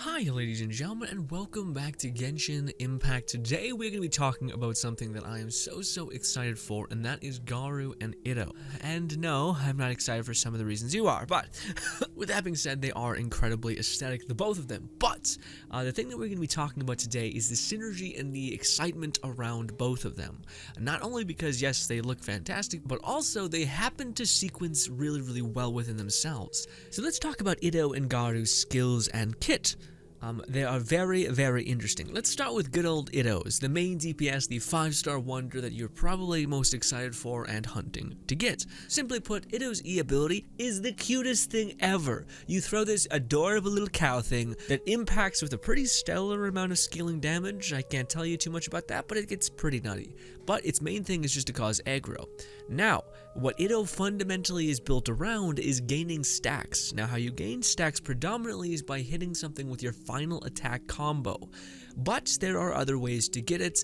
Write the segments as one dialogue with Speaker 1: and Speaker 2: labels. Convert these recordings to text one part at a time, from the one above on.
Speaker 1: Hi ladies and gentlemen, and welcome back to Genshin Impact. Today we're going to be talking about something that I am so excited for, and that is Garou and Itto. And no, I'm not excited for some of the reasons you are, but with that being said, they are incredibly aesthetic, the both of them. But the thing that we're going to be talking about today is the synergy and the excitement around both of them. Not only because, yes, they look fantastic, but also they happen to sequence really well within themselves. So let's talk about Itto and Garou's skills and kit. They are very interesting. Let's start with good old Itto's, the main DPS, the 5-star wonder that you're probably most excited for and hunting to get. Simply put, Itto's E ability is the cutest thing ever. You throw this adorable little cow thing that impacts with a pretty stellar amount of scaling damage. I can't tell you too much about that, but it gets pretty nutty. But its main thing is just to cause aggro. Now, what Itto fundamentally is built around is gaining stacks. Now, how you gain stacks predominantly is by hitting something with your final attack combo. But there are other ways to get it,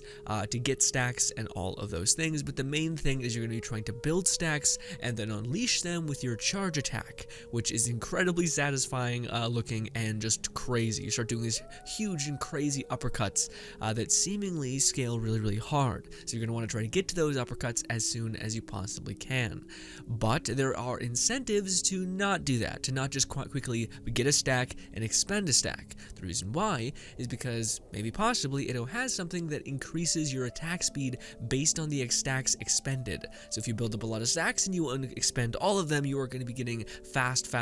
Speaker 1: to get stacks and all of those things, but the main thing is you're going to be trying to build stacks and then unleash them with your charge attack, which is incredibly satisfying looking and just crazy. You start doing these huge and crazy uppercuts that seemingly scale really hard. So you're going to want to try to get to those uppercuts as soon as you possibly can. But there are incentives to not do that, to not just quite quickly get a stack and expend a stack. The reason why is because maybe possibly Itto has something that increases your attack speed based on the stacks expended. So if you build up a lot of stacks and you expend all of them, you are going to be getting fast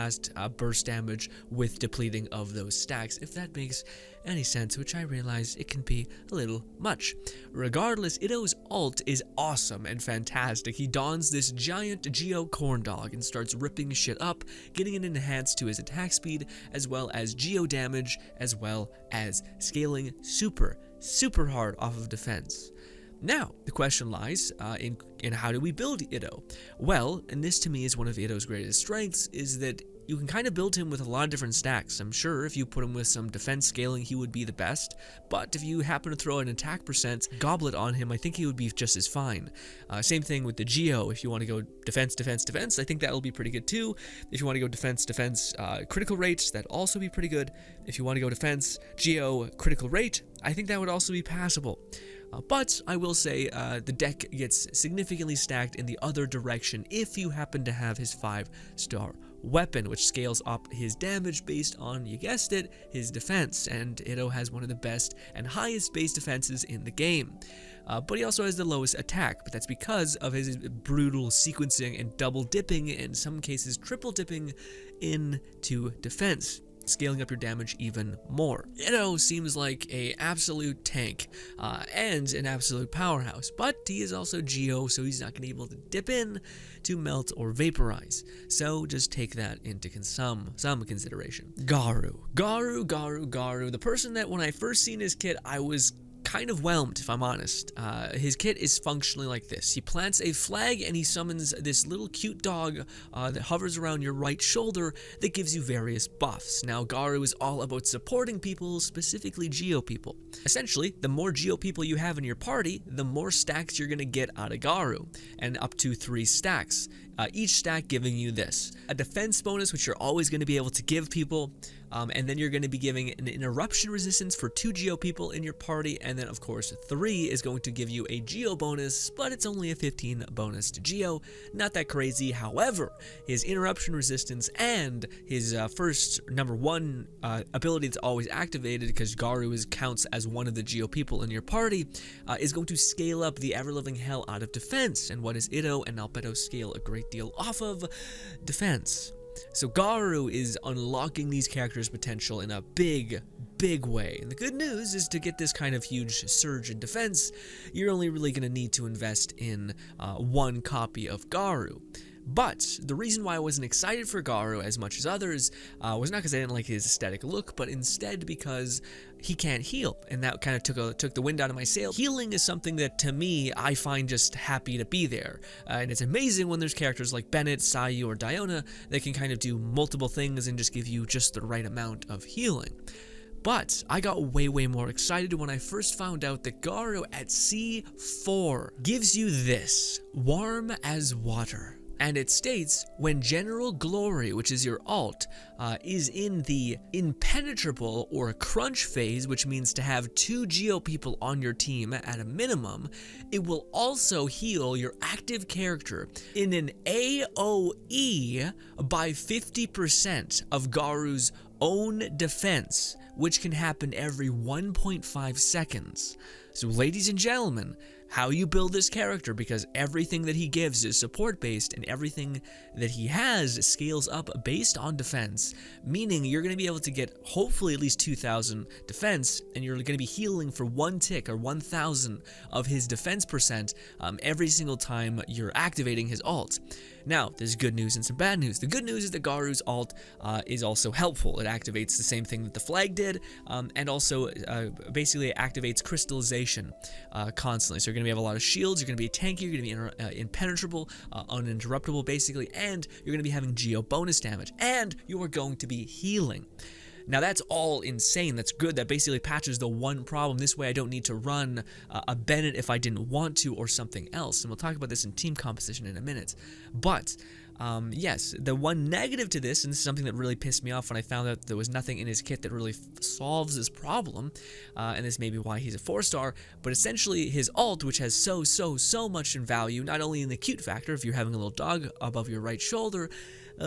Speaker 1: burst damage with depleting of those stacks, if that makes any sense, which I realize it can be a little much. Regardless, Itto's ult is awesome and fantastic. He dons this giant Geo corn dog and starts ripping shit up, getting it enhanced to his attack speed, as well as Geo damage, as well as scaling super hard off of defense. Now, the question lies in how do we build Itto? Well, and this to me is one of Itto's greatest strengths, is that you can kind of build him with a lot of different stacks. I'm sure if you put him with some defense scaling, he would be the best, but if you happen to throw an attack percent goblet on him, I think he would be just as fine. Same thing with the Geo. If you want to go defense, I think that'll be pretty good too. If you want to go defense, critical rates, that'd also be pretty good. If you want to go defense, Geo, critical rate, I think that would also be passable. But I will say the deck gets significantly stacked in the other direction if you happen to have his 5-star weapon, which scales up his damage based on, you guessed it, his defense, and Itto has one of the best and highest base defenses in the game. But he also has the lowest attack, but that's because of his brutal sequencing and double dipping, in some cases triple dipping into defense, scaling up your damage even more. Itto seems like an absolute tank and an absolute powerhouse, but he is also Geo, so he's not going to be able to dip in to melt or vaporize. So just take that into some consideration. Garou, the person that when I first seen his kit, I was kind of whelmed, if I'm honest. His kit is functionally like this. He plants a flag and he summons this little cute dog that hovers around your right shoulder that gives you various buffs. Now, Garou is all about supporting people, specifically Geo people. Essentially, the more Geo people you have in your party, the more stacks you're going to get out of Garou, and up to 3 stacks. Each stack giving you this: a defense bonus, which you're always going to be able to give people, and then you're going to be giving an interruption resistance for 2 Geo people in your party, and then of course 3 is going to give you a Geo bonus, but it's only a 15 bonus to Geo, not that crazy. However, his interruption resistance and his first number 1 ability that's always activated, because Garou counts as one of the Geo people in your party, is going to scale up the ever-living hell out of defense. And what is Itto and Albedo scale a great deal off of? Defense. So Garou is unlocking these characters' potential in a big way. And the good news is, to get this kind of huge surge in defense, you're only really going to need to invest in 1 copy of Garou. But the reason why I wasn't excited for Garou as much as others was not because I didn't like his aesthetic look, but instead because he can't heal, and that kind of took the wind out of my sail. Healing is something that, to me, I find just happy to be there, and it's amazing when there's characters like Bennett, Sayu, or Diona that can kind of do multiple things and just give you just the right amount of healing. But I got way more excited when I first found out that Garou at C4 gives you this: warm as water. And it states, when General Glory, which is your alt, is in the impenetrable or crunch phase, which means to have 2 Geo people on your team at a minimum, it will also heal your active character in an AoE by 50% of Gorou's own defense, which can happen every 1.5 seconds. So ladies and gentlemen, how you build this character, because everything that he gives is support based and everything that he has scales up based on defense, meaning you're going to be able to get hopefully at least 2,000 defense, and you're going to be healing for 1 tick or 1,000 of his defense percent every single time you're activating his alt. Now, there's good news and some bad news. The good news is that Gorou's alt is also helpful. It activates the same thing that the flag did, and also basically it activates crystallization constantly. So you're going to have a lot of shields, you're going to be tanky, you're going to be impenetrable, uninterruptible basically, and you're going to be having Geo bonus damage, and you are going to be healing. Now that's all insane, that's good, that basically patches the one problem. This way I don't need to run a Bennett if I didn't want to or something else, and we'll talk about this in team composition in a minute. But yes, the one negative to this, and this is something that really pissed me off when I found out there was nothing in his kit that really solves this problem, and this may be why he's a 4-star, but essentially his alt, which has so much in value, not only in the cute factor, if you're having a little dog above your right shoulder,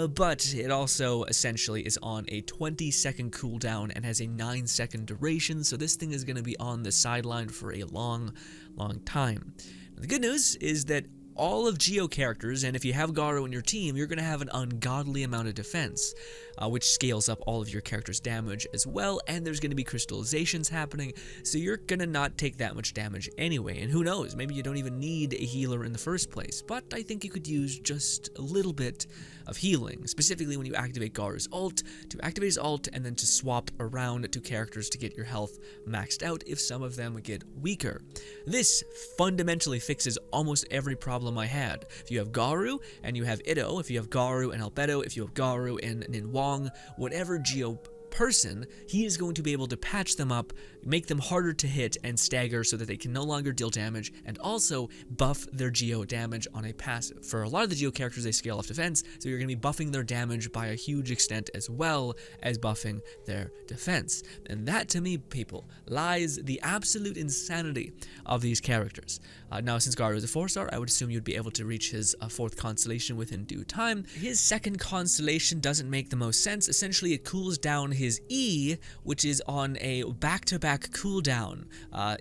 Speaker 1: but it also essentially is on a 20-second cooldown and has a 9-second duration, so this thing is going to be on the sideline for a long time. Now, the good news is that all of Geo characters, and if you have Garou in your team, you're going to have an ungodly amount of defense, which scales up all of your character's damage as well, and there's going to be crystallizations happening, so you're going to not take that much damage anyway, and who knows, maybe you don't even need a healer in the first place, but I think you could use just a little bit of healing, specifically when you activate Garou's ult, to activate his ult, and then to swap around to characters to get your health maxed out if some of them get weaker. This fundamentally fixes almost every problem I had. If you have Garou and you have Itto, if you have Garou and Albedo, if you have Garou and Ninwang, whatever Geo person, he is going to be able to patch them up, make them harder to hit and stagger so that they can no longer deal damage, and also buff their Geo damage on a passive. For a lot of the Geo characters, they scale off defense, so you're going to be buffing their damage by a huge extent as well as buffing their defense. And that, to me, people, lies the absolute insanity of these characters. Now, since Garou is a 4-star, I would assume you'd be able to reach his 4th constellation within due time. His 2nd constellation doesn't make the most sense. Essentially, it cools down his E, which is on a back-to-back cooldown.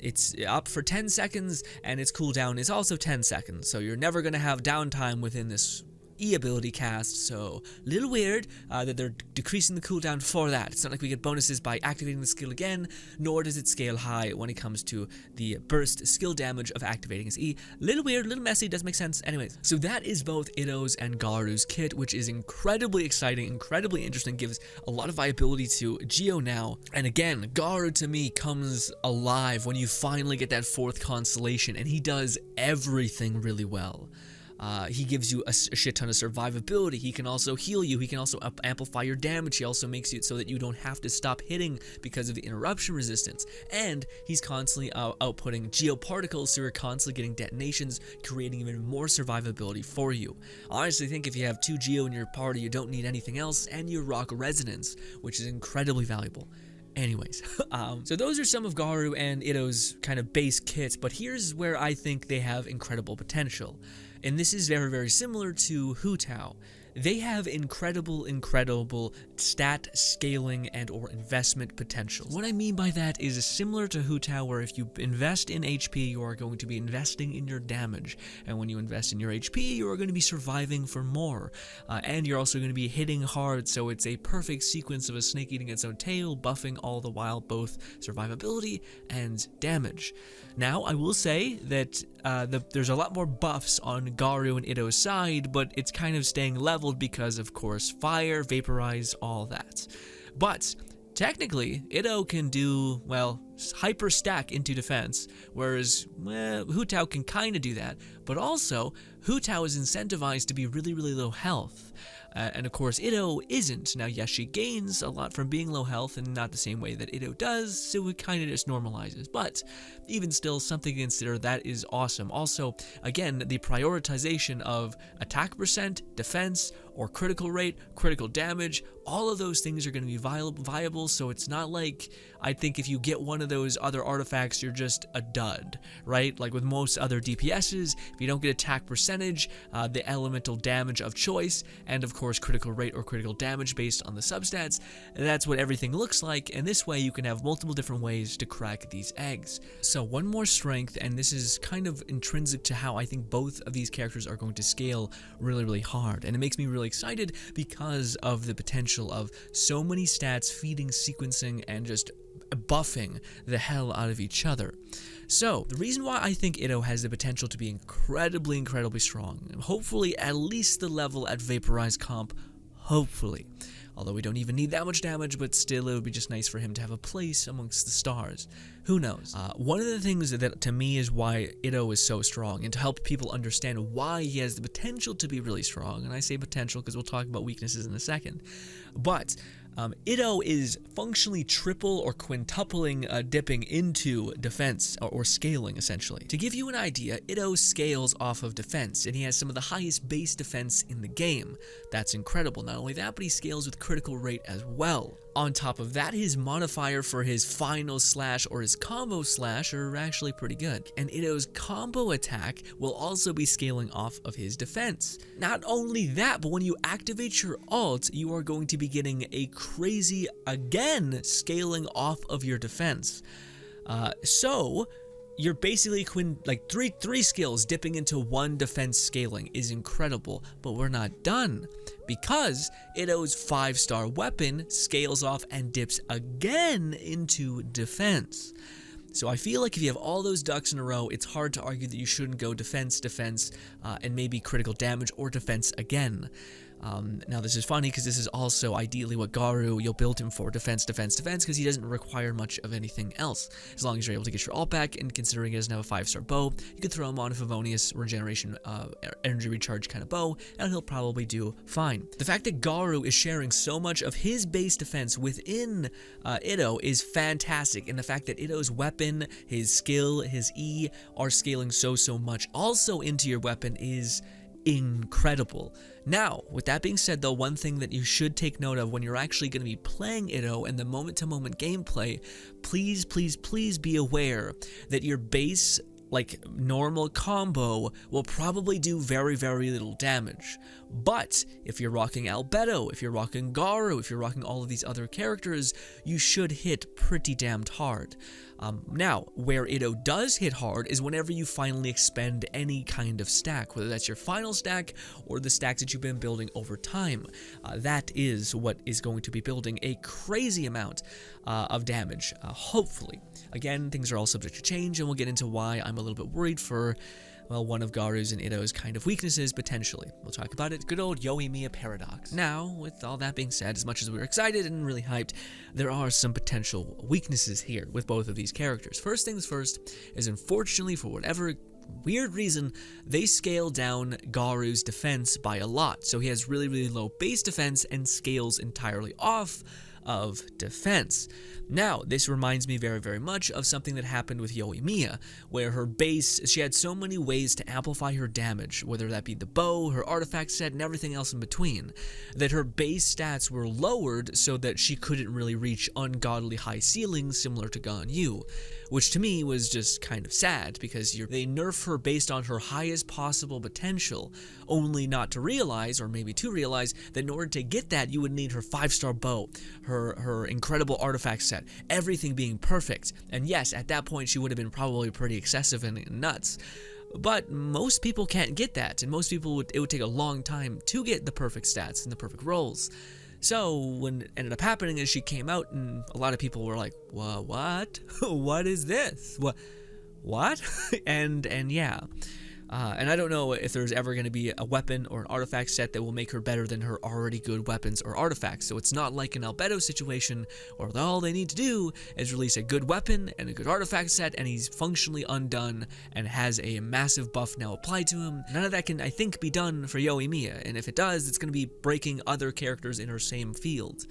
Speaker 1: It's up for 10 seconds, and its cooldown is also 10 seconds, so you're never going to have downtime within this E ability cast, so a little weird that they're decreasing the cooldown for that. It's not like we get bonuses by activating the skill again, nor does it scale high when it comes to the burst skill damage of activating his E. Little weird, little messy, doesn't make sense. Anyways, so that is both Itto's and Garou's kit, which is incredibly exciting, incredibly interesting, gives a lot of viability to Geo now. And again, Garou to me comes alive when you finally get that 4th constellation, and he does everything really well. He gives you a shit ton of survivability. He can also heal you. He can also amplify your damage. He also makes it so that you don't have to stop hitting because of the interruption resistance. And he's constantly outputting geoparticles, so you're constantly getting detonations, creating even more survivability for you. I honestly think if you have 2 Geo in your party, you don't need anything else, and you rock resonance, which is incredibly valuable. Anyways, so those are some of Garou and Itto's kind of base kits, but here's where I think they have incredible potential. And this is very similar to Hu Tao. They have incredible stat scaling and or investment potential. What I mean by that is similar to Hu Tao, where if you invest in HP, you are going to be investing in your damage. And when you invest in your HP, you are going to be surviving for more. And you're also going to be hitting hard, so it's a perfect sequence of a snake eating its own tail, buffing all the while both survivability and damage. Now, I will say that there's a lot more buffs on Garou and Itto's side, but it's kind of staying leveled because, of course, fire, vaporize, all that. But technically, Itto can do, well, hyper stack into defense, whereas Hu Tao can kind of do that, but also Hu Tao is incentivized to be really low health. And of course, Itto isn't. Now, yes, she gains a lot from being low health, and not the same way that Itto does, so it kind of just normalizes. But even still, something to consider. That is awesome. Also, again, the prioritization of attack percent, defense, or critical rate, critical damage, all of those things are going to be viable, so it's not like, I think if you get one of those other artifacts, you're just a dud, right? Like with most other DPSs, if you don't get attack percentage, the elemental damage of choice, and of course critical rate or critical damage based on the substats, that's what everything looks like, and this way you can have multiple different ways to crack these eggs. So one more strength, and this is kind of intrinsic to how I think both of these characters are going to scale really, really hard, and it makes me really excited because of the potential of so many stats feeding, sequencing, and just buffing the hell out of each other. So, the reason why I think Itto has the potential to be incredibly, incredibly strong, hopefully at least the level at Vaporized Comp, hopefully. Although we don't even need that much damage, but still it would be just nice for him to have a place amongst the stars. Who knows? One of the things that to me is why Itto is so strong, and to help people understand why he has the potential to be really strong, and I say potential because we'll talk about weaknesses in a second, but Itto is functionally triple or quintupling dipping into defense, or scaling essentially. To give you an idea, Itto scales off of defense, and he has some of the highest base defense in the game. That's incredible. Not only that, but he scales with critical rate as well. On top of that, his modifier for his final slash or his combo slash are actually pretty good. And Itto's combo attack will also be scaling off of his defense. Not only that, but when you activate your ult, you are going to be getting a crazy, again, scaling off of your defense. So you're basically three skills dipping into one defense scaling is incredible, but we're not done, because Itto's 5-star weapon scales off and dips again into defense. So I feel like if you have all those ducks in a row, it's hard to argue that you shouldn't go defense, and maybe critical damage or defense again. Now this is funny because this is also ideally what Garou, you'll build him for, defense, because he doesn't require much of anything else. As long as you're able to get your ult back, and considering he doesn't have a 5-star bow, you can throw him on a Favonius regeneration, energy recharge kind of bow, and he'll probably do fine. The fact that Garou is sharing so much of his base defense within Itto is fantastic, and the fact that Itto's weapon, his skill, his E are scaling so much also into your weapon is incredible. Now, with that being said though, one thing that you should take note of when you're actually going to be playing Itto and the moment-to-moment gameplay, please be aware that your base, like normal combo, will probably do very little damage. But if you're rocking Albedo, if you're rocking Garou, if you're rocking all of these other characters, you should hit pretty damned hard. Now, where Itto does hit hard is whenever you finally expend any kind of stack, whether that's your final stack or the stacks that you've been building over time. That is what is going to be building a crazy amount of damage, hopefully. Again, things are all subject to change, and we'll get into why I'm a little bit worried for, well, one of Garou's and Itto's kind of weaknesses, potentially. We'll talk about it. Good old Yoimiya paradox. Now, with all that being said, as much as we were excited and really hyped, there are some potential weaknesses here with both of these characters. First things first is, unfortunately, for whatever weird reason, they scale down Garou's defense by a lot. So he has really low base defense and scales entirely off of defense. Now, this reminds me very much of something that happened with Yoimiya, where her base, she had so many ways to amplify her damage, whether that be the bow, her artifact set, and everything else in between, that her base stats were lowered so that she couldn't really reach ungodly high ceilings similar to Ganyu, which to me was just kind of sad, because they nerf her based on her highest possible potential, only not to realize, or maybe to realize, that in order to get that, you would need her 5-star bow, her incredible artifact set, everything being perfect. And yes, at that point she would have been probably pretty excessive and nuts. But most people can't get that, and most people it would take a long time to get the perfect stats and the perfect rolls. So when it ended up happening is she came out, and a lot of people were like, what? What is this? What? And yeah. And I don't know if there's ever going to be a weapon or an artifact set that will make her better than her already good weapons or artifacts. So it's not like an Albedo situation where all they need to do is release a good weapon and a good artifact set and he's functionally undone and has a massive buff now applied to him. None of that can, I think, be done for Yoimiya, and if it does, it's going to be breaking other characters in her same field.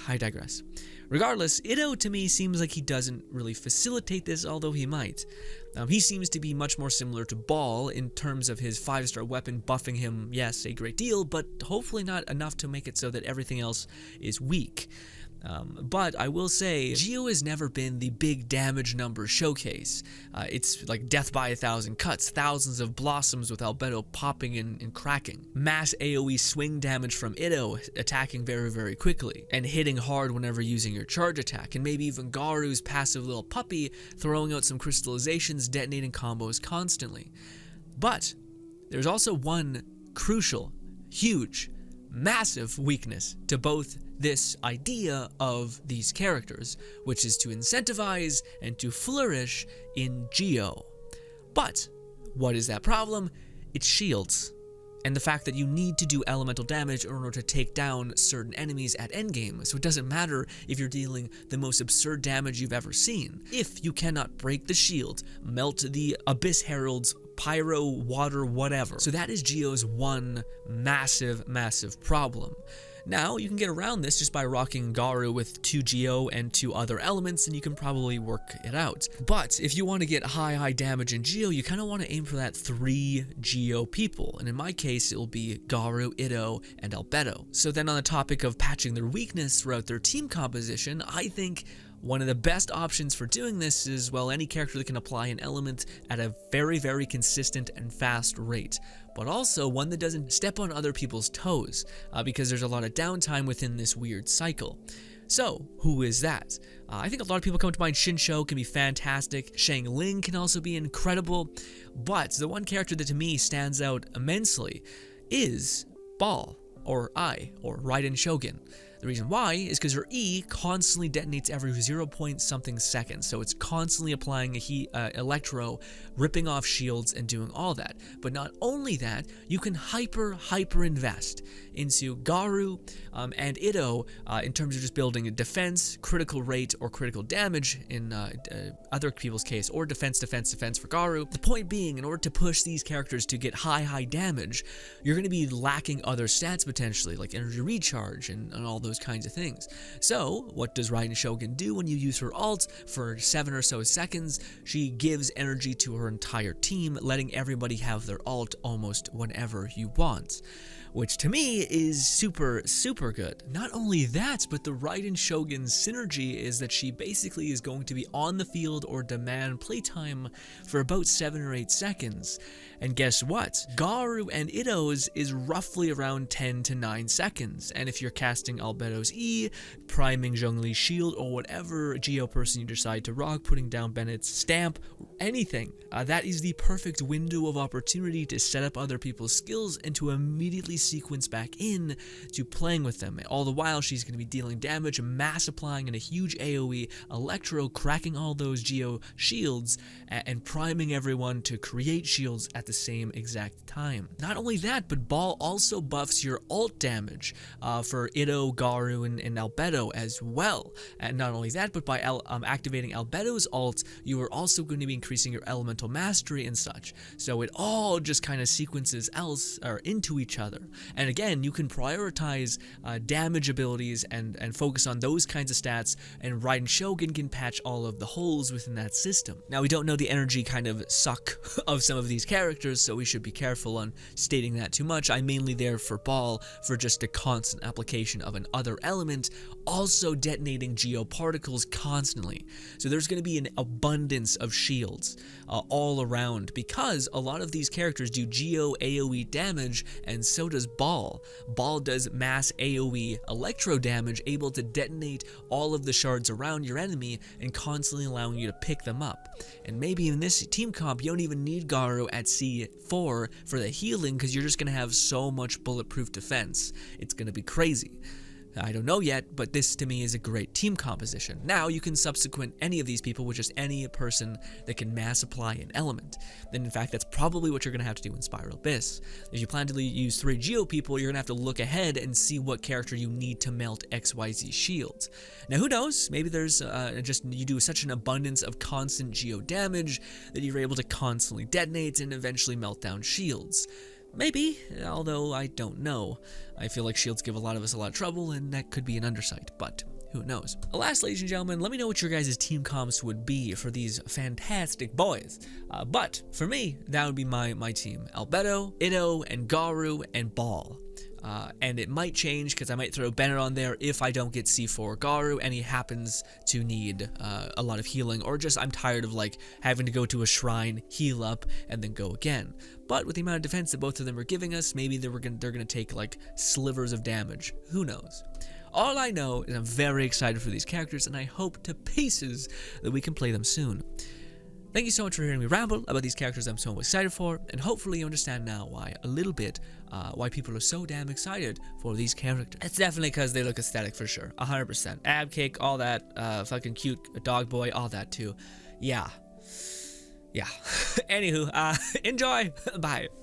Speaker 1: I digress. Regardless, Itto to me seems like he doesn't really facilitate this, although he might. He seems to be much more similar to Ball in terms of his 5-star weapon buffing him, yes, a great deal, but hopefully not enough to make it so that everything else is weak. But I will say, Geo has never been the big damage number showcase. It's like death by 1,000 cuts, thousands of blossoms with Albedo popping and cracking, mass AoE swing damage from Itto attacking very, very quickly, and hitting hard whenever using your charge attack, and maybe even Garu's passive little puppy throwing out some crystallizations, detonating combos constantly. But there's also one crucial, huge, massive weakness to both this idea of these characters, which is to incentivize and to flourish in Geo. But what is that problem? It's shields, and the fact that you need to do elemental damage in order to take down certain enemies at endgame. So it doesn't matter if you're dealing the most absurd damage you've ever seen. If you cannot break the shield, melt the Abyss Herald's pyro, water, whatever. So that is Geo's one massive, massive problem. Now, you can get around this just by rocking Garu with 2 Geo and 2 other elements, and you can probably work it out. But if you want to get high damage in Geo, you kind of want to aim for that 3 Geo people, and in my case, it will be Garu, Itto, and Albedo. So then on the topic of patching their weakness throughout their team composition, I think one of the best options for doing this is, well, any character that can apply an element at a very, very consistent and fast rate, but also one that doesn't step on other people's toes, because there's a lot of downtime within this weird cycle. So, who is that? I think a lot of people come to mind. Shinsho can be fantastic, Shang Ling can also be incredible, but the one character that to me stands out immensely is Ball, or Raiden Shogun. The reason why is because her E constantly detonates every 0.something seconds, so it's constantly applying a electro, ripping off shields, and doing all that. But not only that, you can hyper invest into Garu and Itto in terms of just building a defense, critical rate, or critical damage in other people's case, or defense for Garu. The point being, in order to push these characters to get high damage, you're going to be lacking other stats potentially, like energy recharge and all those kinds of things. So, what does Raiden Shogun do when you use her ult for 7 or so seconds? She gives energy to her entire team, letting everybody have their ult almost whenever you want, which to me is super good. Not only that, but the Raiden Shogun's synergy is that she basically is going to be on the field or demand playtime for about 7 or 8 seconds. And guess what? Garu and Itto's is roughly around 10 to 9 seconds. And if you're casting Albedo's E, priming Zhongli's shield, or whatever Geo person you decide to rock, putting down Bennett's stamp, anything, that is the perfect window of opportunity to set up other people's skills and to immediately sequence back in to playing with them. All the while, she's going to be dealing damage, mass applying in a huge AoE, electro cracking all those Geo shields, and priming everyone to create shields at the same exact time. Not only that, but Ball also buffs your ult damage for Itto, Garu, and Albedo as well. And not only that, but by activating Albedo's ult, you are also going to be increasing your elemental mastery and such. So it all just kind of sequences into each other. And again, you can prioritize damage abilities and focus on those kinds of stats, and Raiden Shogun can patch all of the holes within that system. Now, we don't know the energy kind of suck of some of these characters, so we should be careful on stating that too much. I'm mainly there for Ball for just a constant application of an other element, also detonating geoparticles constantly. So there's going to be an abundance of shields all around, because a lot of these characters do geo AoE damage, and so does Ball. Ball does mass AoE electro damage, able to detonate all of the shards around your enemy and constantly allowing you to pick them up. And maybe in this team comp, you don't even need Garu at C4 for the healing, because you're just going to have so much bulletproof defense. It's going to be crazy. I don't know yet, but this to me is a great team composition. Now you can subsequent any of these people with just any person that can mass apply an element. And in fact, that's probably what you're going to have to do in Spiral Abyss. If you plan to use 3 Geo people, you're going to have to look ahead and see what character you need to melt XYZ shields. Now who knows, maybe there's you do such an abundance of constant Geo damage that you're able to constantly detonate and eventually melt down shields. Maybe, although I don't know. I feel like shields give a lot of us a lot of trouble, and that could be an undersight, but who knows. Last, ladies and gentlemen, let me know what your guys' team comps would be for these fantastic boys. But for me, that would be my team. Albedo, Itto, and Garou, and Ball. And it might change because I might throw Bennett on there if I don't get C4 Garou and he happens to need a lot of healing, or just I'm tired of like having to go to a shrine, heal up, and then go again. But with the amount of defense that both of them are giving us, maybe they're gonna take like slivers of damage. Who knows? All I know is I'm very excited for these characters, and I hope to pieces that we can play them soon. Thank you so much for hearing me ramble about these characters I'm so excited for, and hopefully you understand now why people are so damn excited for these characters. It's definitely because they look aesthetic for sure, 100%. Ab cake, all that, fucking cute dog boy, all that too. Yeah. Anywho, enjoy. Bye.